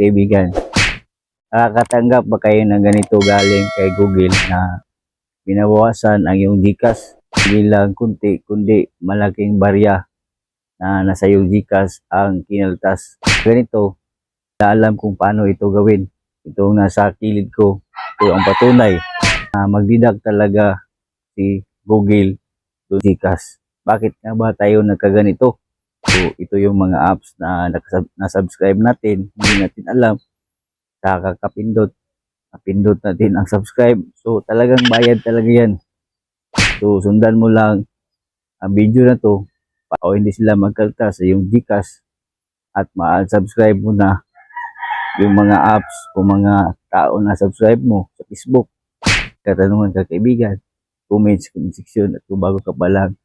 kaibigan, nakakatanggap ba kayo ng ganito galing kay Google na binabawasan ang iyong GCash? Hindi lang kunti, kundi malaking barya na nasa iyong GCash ang kinaltas. Ganito, alam kung paano ito gawin. Itong nasa kilid ko, ito ang patunay na magdidak talaga si Google to GCash. Bakit nga ba tayo nagkaganito? So, ito yung mga apps na na-subscribe natin, hindi natin alam. Kakapindot, napindot natin ang subscribe. So, talagang bayad talaga yan. So, sundan mo lang ang video na to o hindi sila magkaltas sa yung GCash at ma-subscribe mo na yung mga apps o mga tao na subscribe mo sa Facebook. Katanungan ka kaibigan, comment section at kung bago ka pa lang,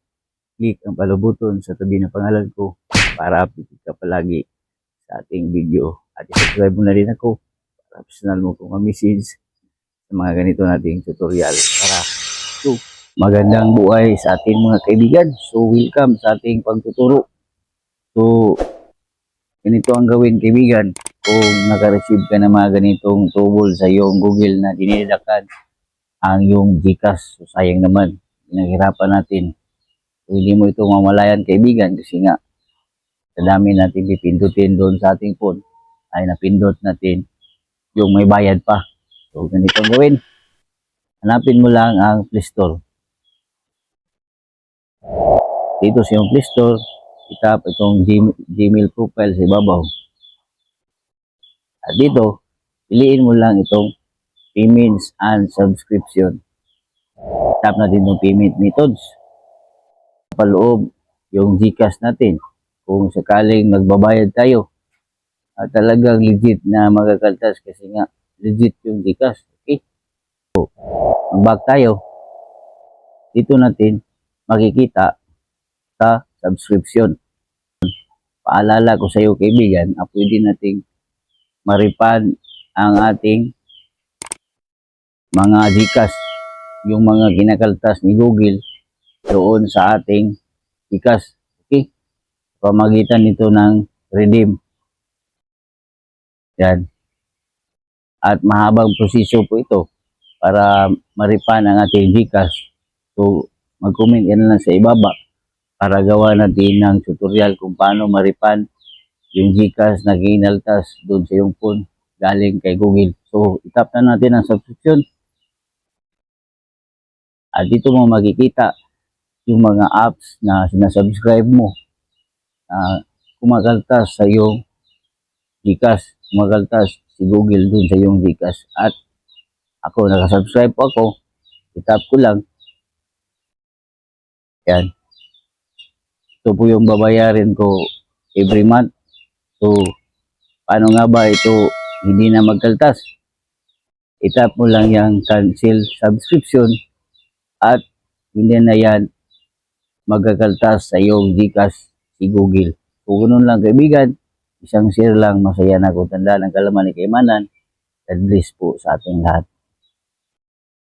click ang follow button sa tabi ng pangalan ko para update ka palagi sa ating video. At i-subscribe mo na rin ako para personal mo kung ma-message sa mga ganito nating tutorial. Para magandang buhay sa ating mga kaibigan. So welcome sa ating pagtuturo. So ganito ang gawin kaibigan kung naka-receive ka ng mga ganitong trouble sa iyong Google na dinidakan ang iyong GCash. So sayang naman, pinaghirapan natin. So, hindi mo ito mamalayan kaibigan kasi nga sa dami natin pipindutin doon sa ating phone ay napindot natin yung may bayad pa. So ganito ang gawin. Hanapin mo lang ang Play Store. Dito sa yung Play Store, itap itong Gmail profile sa ibabaw. At dito, piliin mo lang itong payments and subscription. Tap natin itong payment methods. Paloob yung GCash natin kung sakaling magbabayad tayo at talagang legit na magakaltas kasi nga legit yung GCash. Okay, so mag-back tayo. Dito natin makikita sa subscription. Paalala ko sa iyo kaibigan, pwede nating ma-refund ang ating mga GCash, yung mga kinakaltas ni Google doon sa ating GCash. Okay? Pamagitan nito ng redeem. Yan. At mahabang proseso po ito para ma-refund ang ating GCash. So, mag-comment yan lang sa ibaba para gawa natin ng tutorial kung paano ma-refund yung GCash na kinaltas doon sa iyong phone galing kay Google. So, itap na natin ang subscription. At dito mo makikita yung mga apps na sinasubscribe mo na kumakaltas sa iyong GCash, kumakaltas si Google dun sa iyong GCash. At ako, nakasubscribe po ako, itap ko lang. Yan. Ito po yung babayarin ko every month. So, paano nga ba ito hindi na magkaltas? Itap mo lang yung cancel subscription at hindi na yan magkakaltas sa iyong GCash si Google. Kung ganun lang kaibigan, isang share lang, masaya na kung tandaan ang kalaman ni Kaimanan. God bless po sa ating lahat.